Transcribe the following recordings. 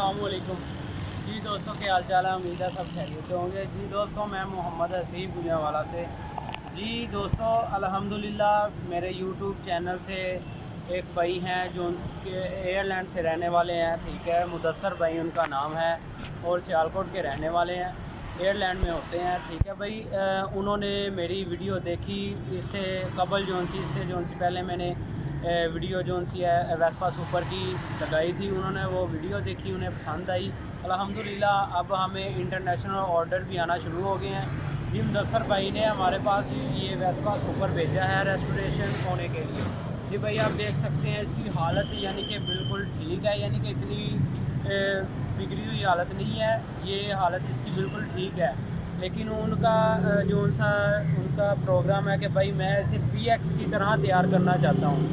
अस्सलामुअलैकुम जी दोस्तों, क्या हाल चाल है। उम्मीद है सब खैरियत से होंगे। जी दोस्तों, मैं मोहम्मद हसीब गुजरांवाला से। जी दोस्तों, अल्हम्दुलिल्लाह मेरे यूट्यूब चैनल से एक भाई हैं जो उनके एयरलैंड से रहने वाले हैं, ठीक है। मुदस्सर भाई उनका नाम है और सियालकोट के रहने वाले हैं, एयरलैंड में होते हैं, ठीक है भाई। उन्होंने मेरी वीडियो देखी इससे कबल इससे पहले मैंने वीडियो जो सी है वेस्पा सुपर की लगाई थी। उन्होंने वो वीडियो देखी, उन्हें पसंद आई। अल्हम्दुलिल्लाह अब हमें इंटरनेशनल ऑर्डर भी आना शुरू हो गए हैं। जी मुदस्सर भाई ने हमारे पास ये वेस्पा सुपर भेजा है रेस्टोरेशन होने के लिए। जी भाई आप देख सकते हैं इसकी हालत यानी कि बिल्कुल ठीक है, यानी कि इतनी बिगड़ी हुई हालत नहीं है, ये हालत इसकी बिल्कुल ठीक है। लेकिन उनका जो उनका प्रोग्राम है कि भाई मैं इसे PX की तरह तैयार करना चाहता हूँ,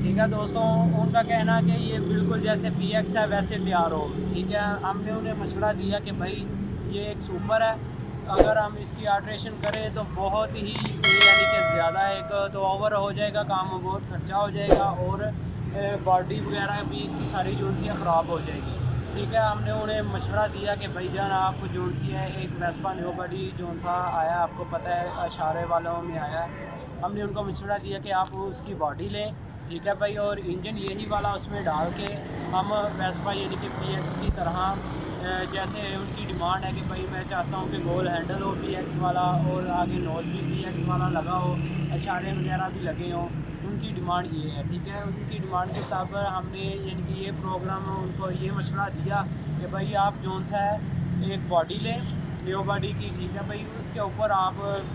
ठीक है दोस्तों। उनका कहना कि ये बिल्कुल जैसे PX है वैसे तैयार हो, ठीक है। हमने उन्हें मशवरा दिया कि भाई ये एक सुपर है, अगर हम इसकी अल्ट्रेशन करें तो बहुत ही यानी कि ज़्यादा एक तो ओवर हो जाएगा काम, बहुत खर्चा हो जाएगा और बॉडी वगैरह भी इसकी सारी जो सी ख़राब हो जाएगी, ठीक है। हमने उन्हें मशवरा दिया कि भाई जान आप जो सी है एक वेस्पा न्यू बॉडी जो सा आया आपको पता है अशारे वालों में आया है, हमने उनको मशवरा दिया कि आप उसकी बॉडी लें, ठीक है भाई, और इंजन यही वाला उसमें डाल के हम वेस्पा यानी कि PX की तरह जैसे उनकी डिमांड है कि भाई मैं चाहता हूँ कि गोल हैंडल हो PX वाला और आगे नोज भी PX वाला लगा हो, अशारे वगैरह भी लगे हों। उनकी डिमांड ये है, ठीक है। उनकी डिमांड के मुताबिक हमने यानी कि ये प्रोग्राम उनको ये मशवरा दिया कि भाई आप जोन सा है एक बॉडी लें न्यू बॉडी की, ठीक है भाई। उसके ऊपर आप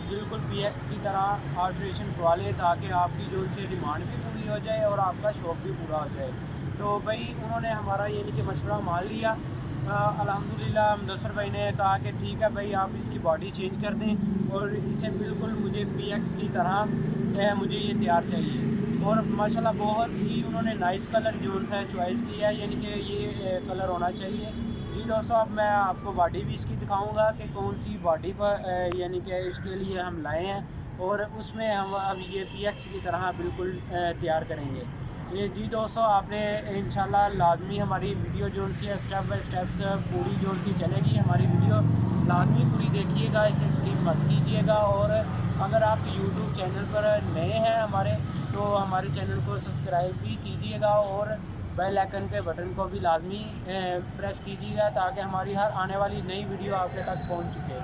बिल्कुल PX की तरह अल्ट्रेशन करवा लें ताकि आपकी जो सी डिमांड भी पूरी हो जाए और आपका शौक़ भी पूरा हो जाए। तो भाई उन्होंने हमारा यानी कि मशवरा मान लिया। अल्हम्दुलिल्लाह मुदस्सर भाई ने कहा कि ठीक है भाई आप इसकी बॉडी चेंज कर दें और इसे बिल्कुल मुझे PX की तरह मुझे ये तैयार चाहिए। और माशाल्लाह बहुत ही उन्होंने नाइस कलर जो सा चॉइस किया है, यानी कि ये कलर होना चाहिए। जी दोस्तों, अब मैं आपको बॉडी भी इसकी दिखाऊंगा कि कौन सी बॉडी पर यानी कि इसके लिए हम लाए हैं और उसमें हम अब ये PX की तरह बिल्कुल तैयार करेंगे। ये जी दोस्तों, आपने इंशाल्लाह लाजमी हमारी वीडियो जो सी है स्टेप बाय स्टेप पूरी जो सी चलेगी हमारी वीडियो, लाजमी पूरी देखिएगा, इसे स्किप मत कीजिएगा। और अगर आप यूट्यूब चैनल पर नए हैं हमारे, तो हमारे चैनल को सब्सक्राइब भी कीजिएगा और बेल आइकन के बटन को भी लाजमी प्रेस कीजिएगा ताकि हमारी हर आने वाली नई वीडियो आपके तक पहुंच चुके।